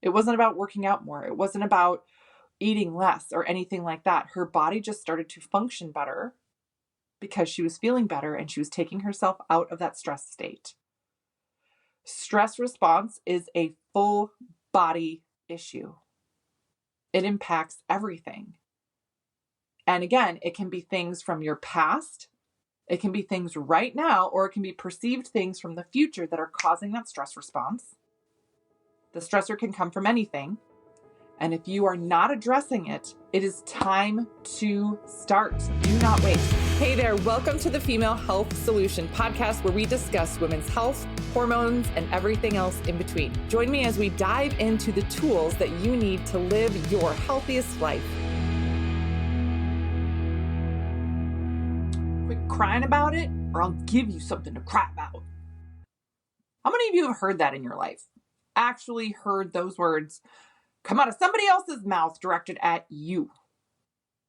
It wasn't about working out more. It wasn't about eating less or anything like that. Her body just started to function better because she was feeling better and she was taking herself out of that stress state. Stress response is a full body issue. It impacts everything. And again, it can be things from your past, it can be things right now, or it can be perceived things from the future that are causing that stress response. The stressor can come from anything. And if you are not addressing it, it is time to start. Do not wait. Hey there, welcome to the Female Health Solution podcast, where we discuss women's health, hormones, and everything else in between. Join me as we dive into the tools that you need to live your healthiest life. Quit crying about it, or I'll give you something to cry about. How many of you have heard that in your life? Actually heard those words come out of somebody else's mouth directed at you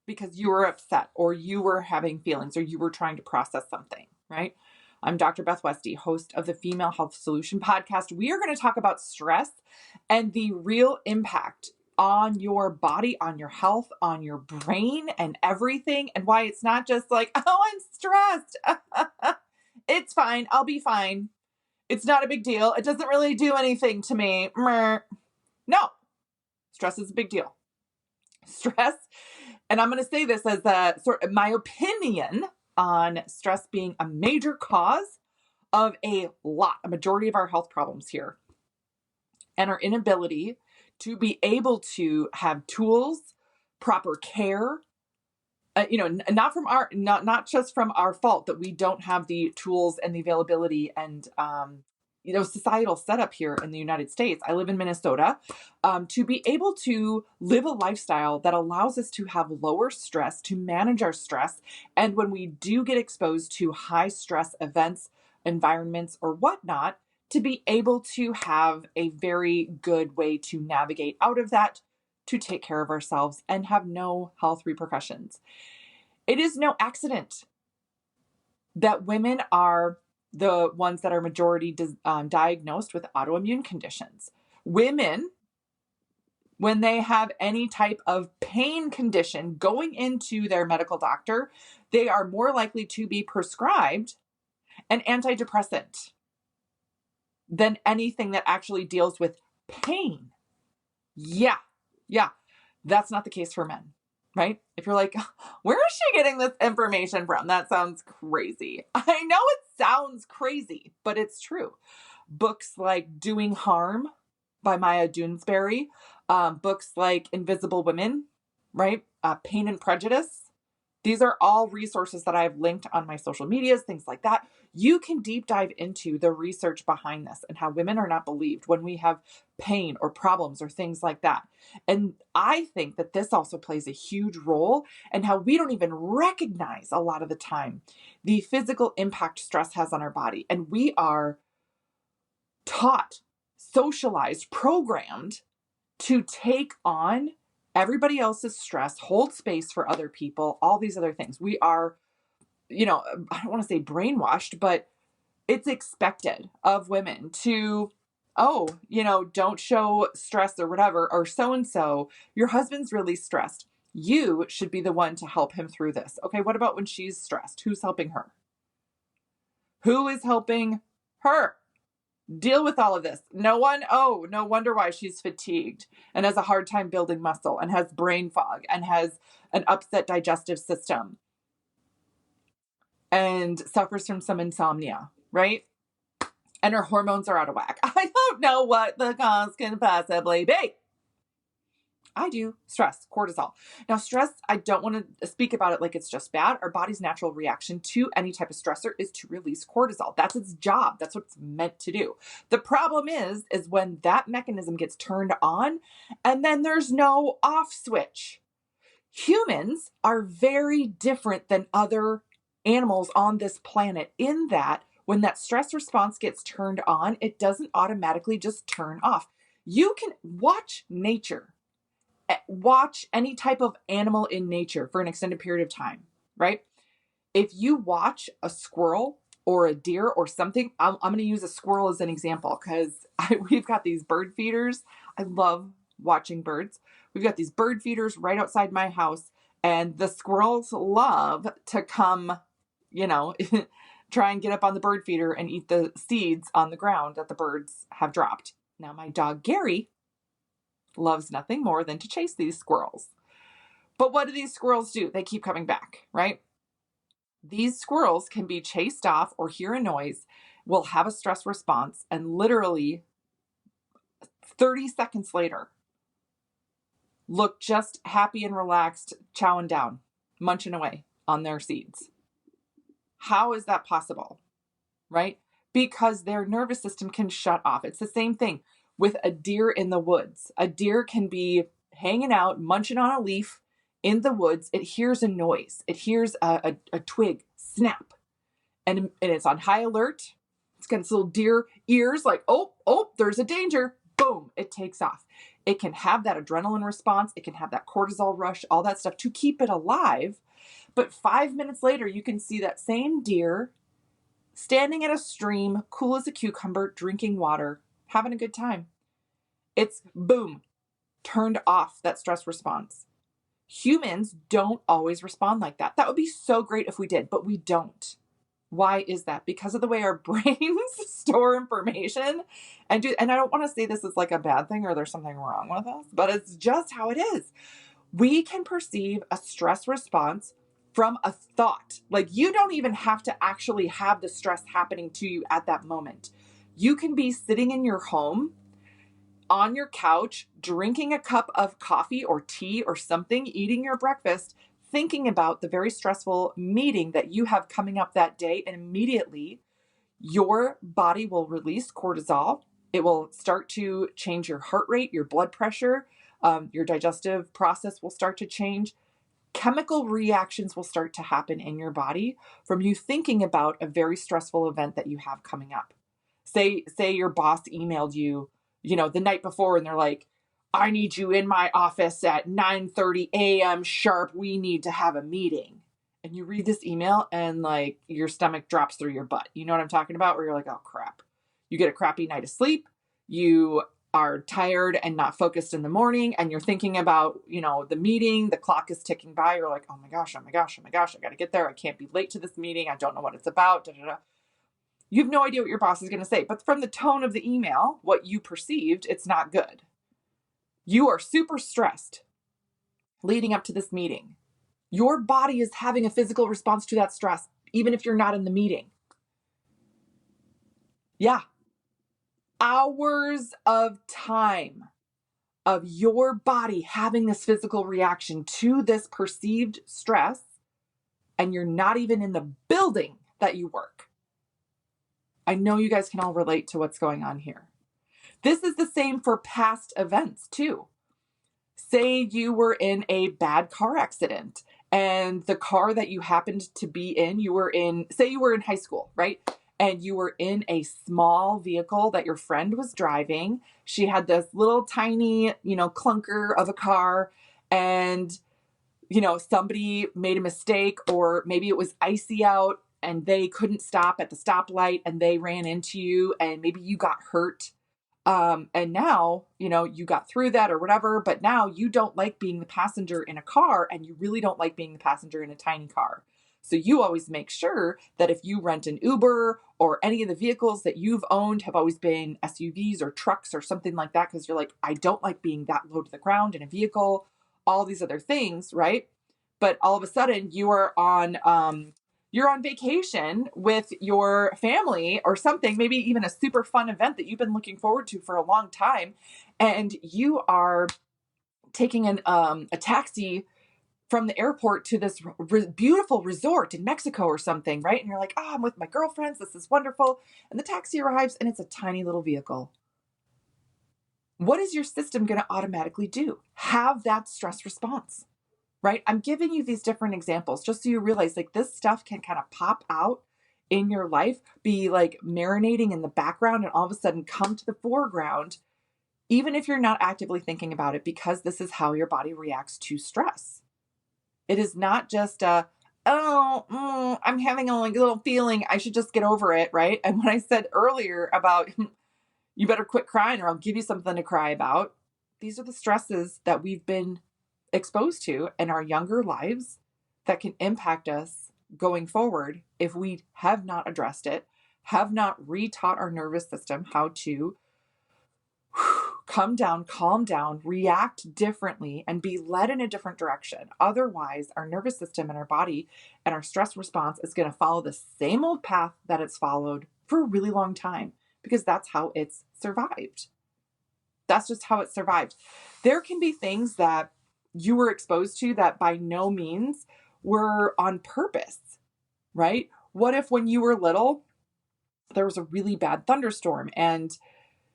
because you were upset or you were having feelings or you were trying to process something, right? I'm Dr. Beth Westy, host of the Female Health Solution podcast. We are going to talk about stress and the real impact on your body, on your health, on your brain and everything, and why it's not just like, oh, I'm stressed. It's fine. I'll be fine. It's not a big deal. It doesn't really do anything to me. No. Stress is a big deal. Stress, and I'm going to say this as a sort of my opinion on stress being a major cause of a majority of our health problems here, and our inability to be able to have tools, proper care, not just from our fault that we don't have the tools and the availability and societal setup here in the United States. I live in Minnesota, to be able to live a lifestyle that allows us to have lower stress, to manage our stress. And when we do get exposed to high stress events, environments, or whatnot, to be able to have a very good way to navigate out of that, to take care of ourselves and have no health repercussions. It is no accident that women are the ones that are majority diagnosed with autoimmune conditions. Women, when they have any type of pain condition going into their medical doctor, they are more likely to be prescribed an antidepressant than anything that actually deals with pain. Yeah, that's not the case for men. Right? If you're like, where is she getting this information from? That sounds crazy. I know it sounds crazy, but it's true. Books like Doing Harm by Maya Doonesbury, books like Invisible Women, right? Pain and Prejudice. These are all resources that I've linked on my social medias, things like that. You can deep dive into the research behind this and how women are not believed when we have pain or problems or things like that. And I think that this also plays a huge role in how we don't even recognize a lot of the time the physical impact stress has on our body. And we are taught, socialized, programmed to take on everybody else's stress, hold space for other people, all these other things. We are, I don't want to say brainwashed, but it's expected of women to, don't show stress or whatever, or so-and-so, your husband's really stressed. You should be the one to help him through this. Okay, what about when she's stressed? Who's helping her? Who is helping her deal with all of this? No one. Oh, no wonder why she's fatigued and has a hard time building muscle and has brain fog and has an upset digestive system and suffers from some insomnia, right? And her hormones are out of whack. I don't know what the cause can possibly be. I do. Stress, cortisol. Now, stress, I don't want to speak about it like it's just bad. Our body's natural reaction to any type of stressor is to release cortisol. That's its job. That's what it's meant to do. The problem is when that mechanism gets turned on and then there's no off switch. Humans are very different than other animals on this planet in that when that stress response gets turned on, it doesn't automatically just turn off. You can watch nature. Watch any type of animal in nature for an extended period of time, right? If you watch a squirrel or a deer or something. I'm going to use a squirrel as an example because we've got these bird feeders. I love watching birds. We've got these bird feeders right outside my house, and the squirrels love to come, try and get up on the bird feeder and eat the seeds on the ground that the birds have dropped. Now, my dog Gary loves nothing more than to chase these squirrels. But what do these squirrels do? They keep coming back, right? These squirrels can be chased off or hear a noise, will have a stress response, and literally 30 seconds later, look just happy and relaxed, chowing down, munching away on their seeds. How is that possible, right? Because their nervous system can shut off. It's the same thing with a deer in the woods. A deer can be hanging out, munching on a leaf in the woods. It hears a noise. It hears a twig snap, and it's on high alert. It's got its little deer ears like, oh, there's a danger. Boom, it takes off. It can have that adrenaline response. It can have that cortisol rush, all that stuff to keep it alive. But 5 minutes later, you can see that same deer standing at a stream, cool as a cucumber, drinking water, having a good time. It's boom, turned off that stress response. Humans don't always respond like that. That would be so great if we did, but we don't. Why is that? Because of the way our brains store information and I don't want to say this is like a bad thing or there's something wrong with us, but it's just how it is. We can perceive a stress response from a thought. Like, you don't even have to actually have the stress happening to you at that moment. You can be sitting in your home on your couch, drinking a cup of coffee or tea or something, eating your breakfast, thinking about the very stressful meeting that you have coming up that day, and immediately your body will release cortisol. It will start to change your heart rate, your blood pressure, your digestive process will start to change. Chemical reactions will start to happen in your body from you thinking about a very stressful event that you have coming up. Say your boss emailed you, the night before, and they're like, I need you in my office at 9:30 a.m. sharp. We need to have a meeting. And you read this email and like your stomach drops through your butt. You know what I'm talking about? Where you're like, oh crap. You get a crappy night of sleep. You are tired and not focused in the morning, and you're thinking about, the meeting, the clock is ticking by. You're like, oh my gosh, I got to get there. I can't be late to this meeting. I don't know what it's about. Da, da, da. You have no idea what your boss is going to say, but from the tone of the email, what you perceived, it's not good. You are super stressed leading up to this meeting. Your body is having a physical response to that stress, even if you're not in the meeting. Yeah. Hours of time of your body having this physical reaction to this perceived stress, and you're not even in the building that you work. I know you guys can all relate to what's going on here. This is the same for past events too. Say you were in a bad car accident, and the car that you happened to be in, say you were in high school, right? And you were in a small vehicle that your friend was driving. She had this little tiny, clunker of a car, and, somebody made a mistake, or maybe it was icy out and they couldn't stop at the stoplight and they ran into you, and maybe you got hurt. And now, you got through that or whatever, but now you don't like being the passenger in a car, and you really don't like being the passenger in a tiny car. So you always make sure that if you rent an Uber, or any of the vehicles that you've owned have always been SUVs or trucks or something like that, because you're like, I don't like being that low to the ground in a vehicle, all these other things, right? But all of a sudden you're on vacation with your family or something, maybe even a super fun event that you've been looking forward to for a long time, and you are taking a taxi from the airport to this beautiful resort in Mexico or something, right? And you're like, I'm with my girlfriends. This is wonderful. And the taxi arrives and it's a tiny little vehicle. What is your system going to automatically do? Have that stress response, right? I'm giving you these different examples just so you realize like this stuff can kind of pop out in your life, be like marinating in the background, and all of a sudden come to the foreground, even if you're not actively thinking about it, because this is how your body reacts to stress. It is not just oh, I'm having a like, little feeling, I should just get over it, right? And when I said earlier about you better quit crying or I'll give you something to cry about, these are the stresses that we've been exposed to in our younger lives that can impact us going forward if we have not addressed it, have not retaught our nervous system how to come down, calm down, react differently, and be led in a different direction. Otherwise, our nervous system and our body and our stress response is going to follow the same old path that it's followed for a really long time because that's how it's survived. That's just how it survived. There can be things that you were exposed to that by no means were on purpose, right? What if when you were little, there was a really bad thunderstorm and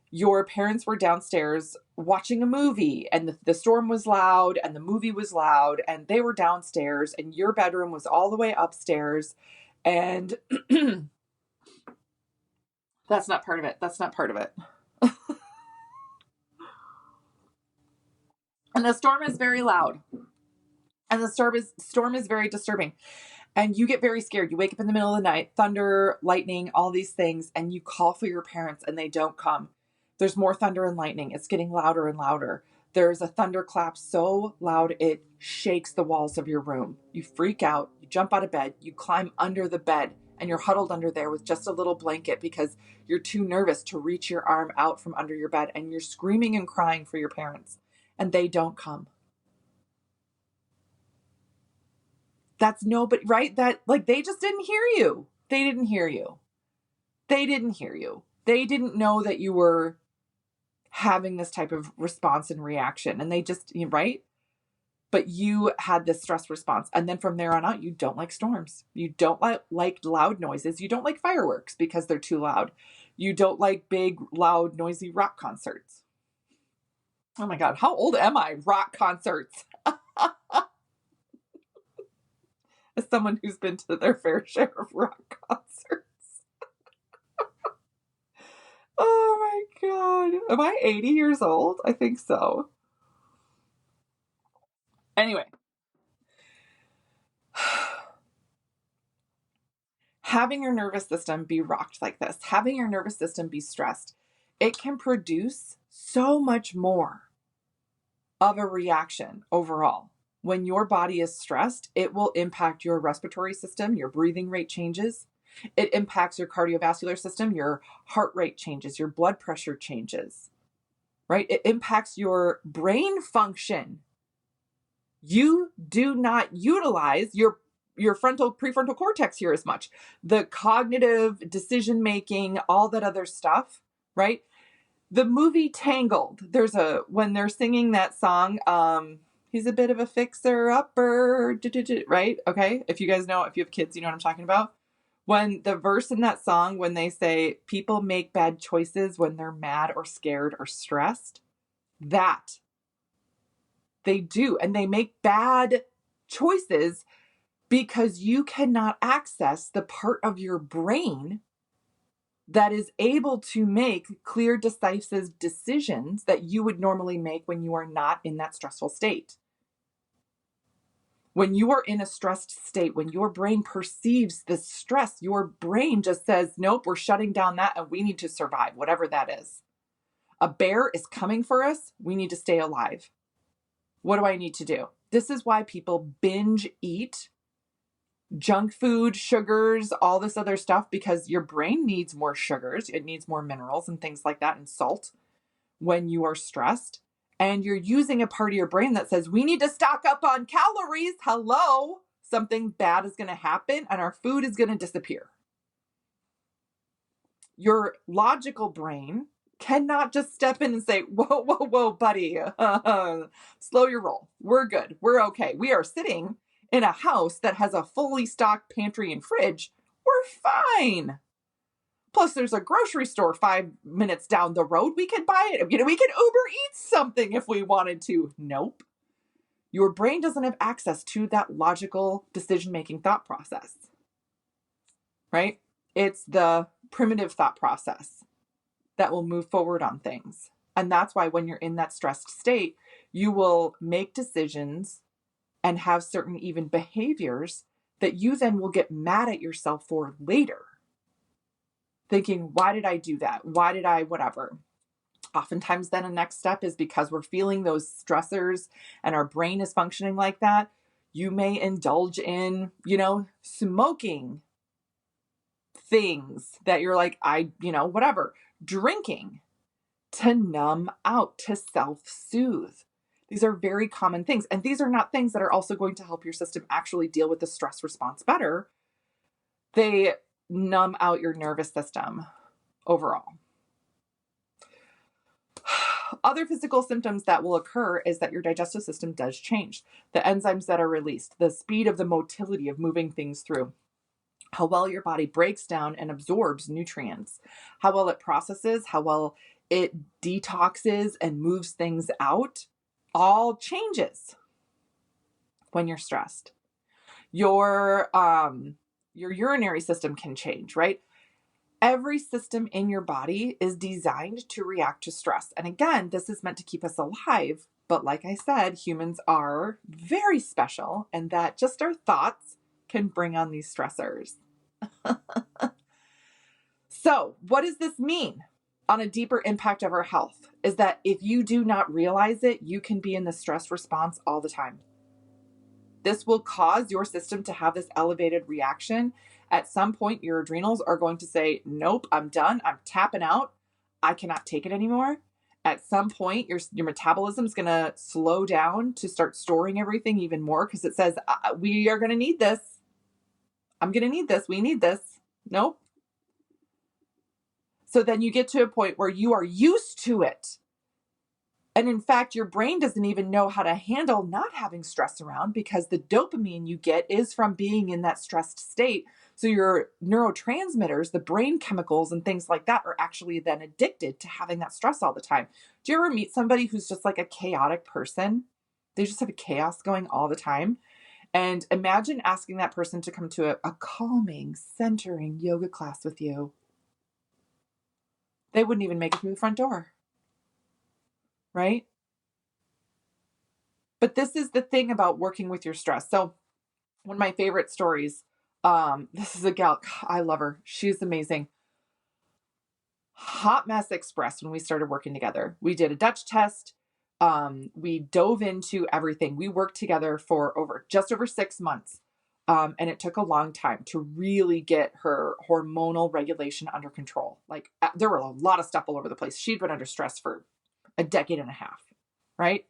your parents were downstairs watching a movie and the storm was loud and the movie was loud and they were downstairs and your bedroom was all the way upstairs and that's not part of it. That's not part of it. And the storm is very loud. And the storm is very disturbing. And you get very scared. You wake up in the middle of the night, thunder, lightning, all these things, and you call for your parents and they don't come. There's more thunder and lightning. It's getting louder and louder. There's a thunderclap so loud it shakes the walls of your room. You freak out. You jump out of bed. You climb under the bed and you're huddled under there with just a little blanket because you're too nervous to reach your arm out from under your bed and you're screaming and crying for your parents and they don't come. That's nobody, right? That like they just didn't hear you. They didn't hear you. They didn't hear you. They didn't know that you were having this type of response and reaction. And they just, right? But you had this stress response. And then from there on out, you don't like storms. You don't like loud noises. You don't like fireworks because they're too loud. You don't like big, loud, noisy rock concerts. Oh my God, how old am I? Rock concerts. As someone who's been to their fair share of rock concerts. Oh my God. Am I 80 years old? I think so. Anyway. Having your nervous system be rocked like this, having your nervous system be stressed, it can produce so much more of a reaction overall. When your body is stressed, it will impact your respiratory system, your breathing rate changes. It impacts your cardiovascular system, your heart rate changes, your blood pressure changes, right? It impacts your brain function. You do not utilize your prefrontal cortex here as much. The cognitive decision-making, all that other stuff, right? The movie Tangled, when they're singing that song, he's a bit of a fixer-upper, right? Okay, if you guys know, if you have kids, you know what I'm talking about. When the verse in that song, when they say, people make bad choices when they're mad or scared or stressed, that they do. And they make bad choices because you cannot access the part of your brain that is able to make clear, decisive decisions that you would normally make when you are not in that stressful state. When you are in a stressed state, when your brain perceives the stress, your brain just says, nope, we're shutting down that and we need to survive, whatever that is. A bear is coming for us. We need to stay alive. What do I need to do? This is why people binge eat junk food, sugars, all this other stuff, because your brain needs more sugars. It needs more minerals and things like that and salt when you are stressed. And you're using a part of your brain that says, we need to stock up on calories. Hello, something bad is going to happen and our food is going to disappear. Your logical brain cannot just step in and say, whoa, whoa, whoa, buddy, slow your roll. We're good. We're okay. We are sitting in a house that has a fully stocked pantry and fridge. We're fine. Plus, there's a grocery store 5 minutes down the road. We could buy it. We could Uber Eats something if we wanted to. Nope. Your brain doesn't have access to that logical decision-making thought process, right? It's the primitive thought process that will move forward on things. And that's why when you're in that stressed state, you will make decisions and have certain even behaviors that you then will get mad at yourself for later. Thinking, why did I do that? Why did I, whatever? Oftentimes then a next step is because we're feeling those stressors and our brain is functioning like that. You may indulge in, smoking things that you're like, whatever, drinking to numb out, to self-soothe. These are very common things. And these are not things that are also going to help your system actually deal with the stress response better. They numb out your nervous system overall. Other physical symptoms that will occur is that your digestive system does change. The enzymes that are released, the speed of the motility of moving things through, how well your body breaks down and absorbs nutrients, how well it processes, how well it detoxes and moves things out, all changes when you're stressed. Your urinary system can change, right? Every system in your body is designed to react to stress. And again, this is meant to keep us alive. But like I said, humans are very special, and that just our thoughts can bring on these stressors. So what does this mean on a deeper impact of our health? Is that if you do not realize it, you can be in the stress response all the time. This will cause your system to have this elevated reaction. At some point, your adrenals are going to say, nope, I'm done. I'm tapping out. I cannot take it anymore. At some point, your metabolism is going to slow down to start storing everything even more because it says, we are going to need this. I'm going to need this. We need this. Nope. So then you get to a point where you are used to it. And in fact, your brain doesn't even know how to handle not having stress around because the dopamine you get is from being in that stressed state. So your neurotransmitters, the brain chemicals and things like that are actually then addicted to having that stress all the time. Do you ever meet somebody who's just like a chaotic person? They just have a chaos going all the time. And imagine asking that person to come to a calming, centering yoga class with you. They wouldn't even make it through the front door. Right? But this is the thing about working with your stress. So one of my favorite stories, this is a gal, I love her. She's amazing. Hot Mess Express when we started working together. We did a Dutch test. We dove into everything. We worked together for just over 6 months. And it took a long time to really get her hormonal regulation under control. Like there were a lot of stuff all over the place. She'd been under stress for a decade and a half, right?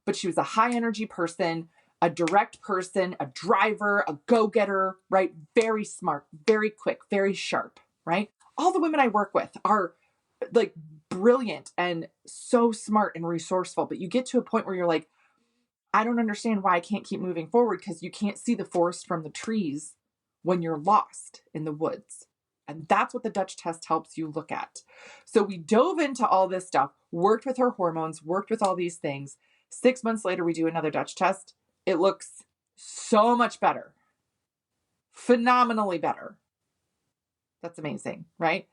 But she was a high energy person, a direct person, a driver, a go-getter, right? Very smart, very quick, very sharp, right? All the women I work with are like brilliant and so smart and resourceful, but you get to a point where you're like, I don't understand why I can't keep moving forward because you can't see the forest from the trees when you're lost in the woods. And that's what the Dutch test helps you look at. So we dove into all this stuff, worked with her hormones, worked with all these things. 6 months later, we do another Dutch test. It looks so much better. Phenomenally better. That's amazing, right?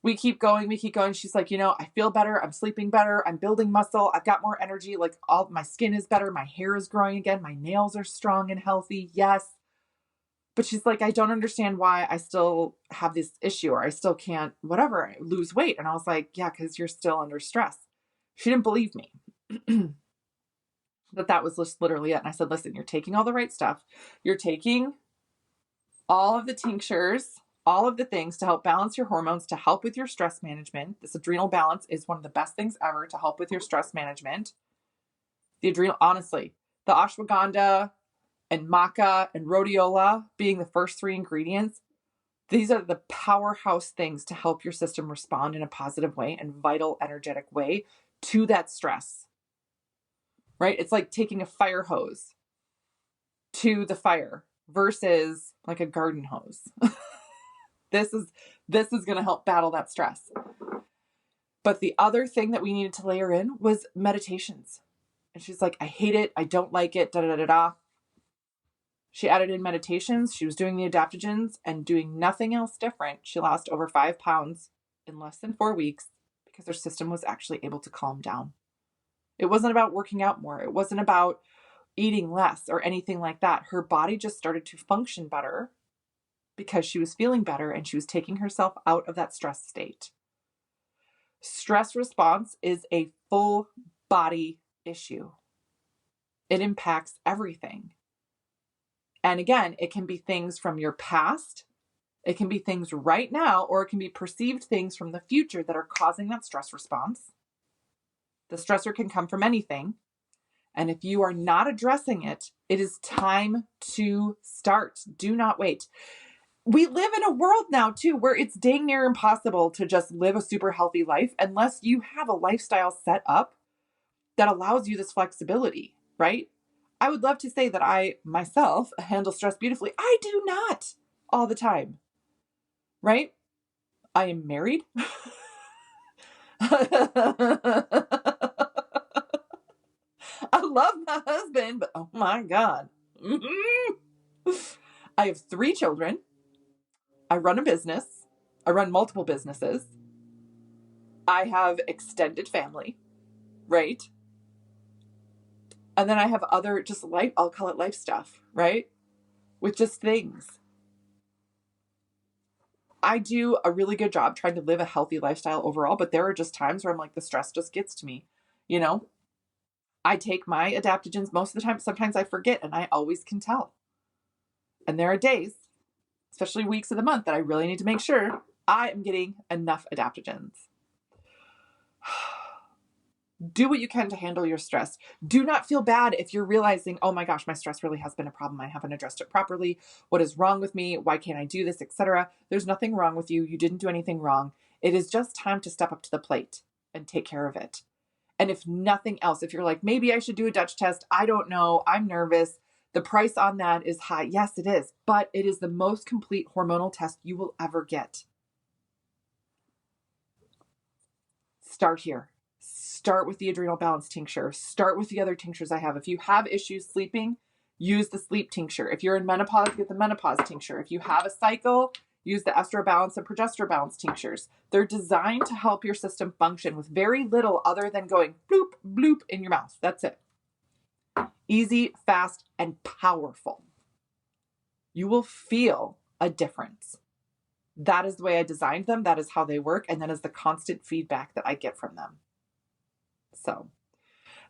We keep going. She's like, I feel better. I'm sleeping better. I'm building muscle. I've got more energy. Like my skin is better. My hair is growing again. My nails are strong and healthy. Yes. But she's like, I don't understand why I still have this issue or I still can't, whatever, lose weight. And I was like, yeah, because you're still under stress. She didn't believe me that was just literally it. And I said, listen, you're taking all the right stuff. You're taking all of the tinctures, all of the things to help balance your hormones, to help with your stress management. This adrenal balance is one of the best things ever to help with your stress management. The adrenal, honestly, the ashwagandha, and maca and rhodiola being the first 3 ingredients, these are the powerhouse things to help your system respond in a positive way and vital, energetic way to that stress, right? It's like taking a fire hose to the fire versus like a garden hose. This is going to help battle that stress. But the other thing that we needed to layer in was meditations. And she's like, I hate it. I don't like it. Da da da da. She added in meditations. She was doing the adaptogens and doing nothing else different. She lost over 5 pounds in less than 4 weeks because her system was actually able to calm down. It wasn't about working out more. It wasn't about eating less or anything like that. Her body just started to function better because she was feeling better and she was taking herself out of that stress state. Stress response is a full body issue. It impacts everything. And again, it can be things from your past, it can be things right now, or it can be perceived things from the future that are causing that stress response. The stressor can come from anything. And if you are not addressing it, it is time to start. Do not wait. We live in a world now too, where it's dang near impossible to just live a super healthy life unless you have a lifestyle set up that allows you this flexibility, right? I would love to say that I myself handle stress beautifully. I do not all the time, right? I am married. I love my husband, but oh my God. I have 3 children. I run a business. I run multiple businesses. I have extended family, right? And then I have other just life, I'll call it life stuff, right? With just things. I do a really good job trying to live a healthy lifestyle overall, but there are just times where I'm like, the stress just gets to me, you know? I take my adaptogens most of the time. Sometimes I forget and I always can tell. And there are days, especially weeks of the month, that I really need to make sure I am getting enough adaptogens. Do what you can to handle your stress. Do not feel bad if you're realizing, oh my gosh, my stress really has been a problem. I haven't addressed it properly. What is wrong with me? Why can't I do this, etc. There's nothing wrong with you. You didn't do anything wrong. It is just time to step up to the plate and take care of it. And if nothing else, if you're like, maybe I should do a Dutch test, I don't know, I'm nervous, the price on that is high. Yes, it is, but it is the most complete hormonal test you will ever get. Start here. Start with the adrenal balance tincture. Start with the other tinctures I have. If you have issues sleeping, use the sleep tincture. If you're in menopause, get the menopause tincture. If you have a cycle, use the estro balance and progesterone balance tinctures. They're designed to help your system function with very little other than going bloop, bloop in your mouth. That's it. Easy, fast, and powerful. You will feel a difference. That is the way I designed them. That is how they work. And that is the constant feedback that I get from them. So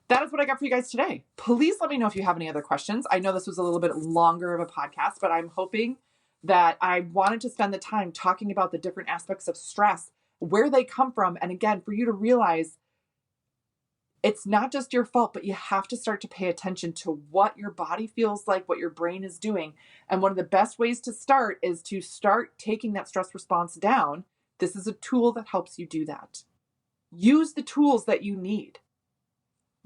that is what I got for you guys today. Please let me know if you have any other questions. I know this was a little bit longer of a podcast, but I'm hoping that I wanted to spend the time talking about the different aspects of stress, where they come from. And again, for you to realize it's not just your fault, but you have to start to pay attention to what your body feels like, what your brain is doing. And one of the best ways to start is to start taking that stress response down. This is a tool that helps you do that. Use the tools that you need.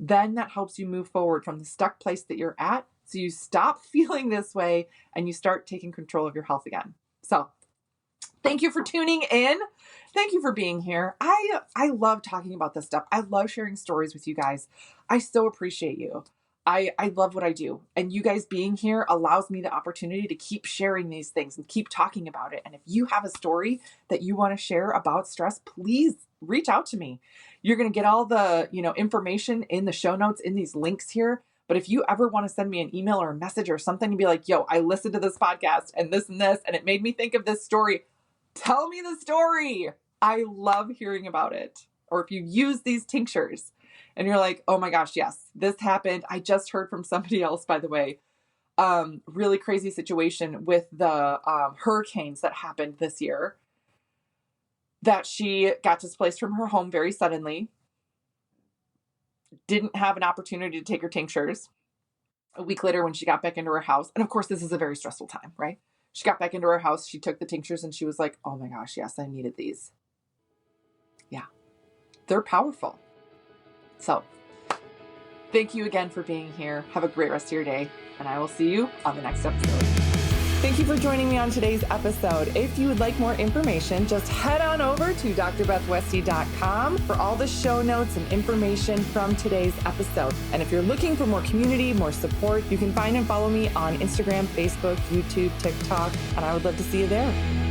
Then that helps you move forward from the stuck place that you're at. So you stop feeling this way and you start taking control of your health again. So thank you for tuning in. Thank you for being here. I love talking about this stuff. I love sharing stories with you guys. I so appreciate you. I love what I do. And you guys being here allows me the opportunity to keep sharing these things and keep talking about it. And if you have a story that you want to share about stress, please reach out to me. You're going to get all the, information in the show notes in these links here. But if you ever want to send me an email or a message or something and be like, yo, I listened to this podcast and this, and it made me think of this story. Tell me the story. I love hearing about it. Or if you use these tinctures and you're like, oh my gosh, yes, this happened. I just heard from somebody else, by the way, really crazy situation with the hurricanes that happened this year, that she got displaced from her home very suddenly, didn't have an opportunity to take her tinctures. A week later when she got back into her house, and of course this is a very stressful time, right? She got back into her house, she took the tinctures and she was like, oh my gosh, yes, I needed these. Yeah, they're powerful. So thank you again for being here. Have a great rest of your day, and I will see you on the next episode. Thank you for joining me on today's episode. If you would like more information, just head on over to drbethwesty.com for all the show notes and information from today's episode. And if you're looking for more community, more support, you can find and follow me on Instagram, Facebook, YouTube, TikTok, and I would love to see you there.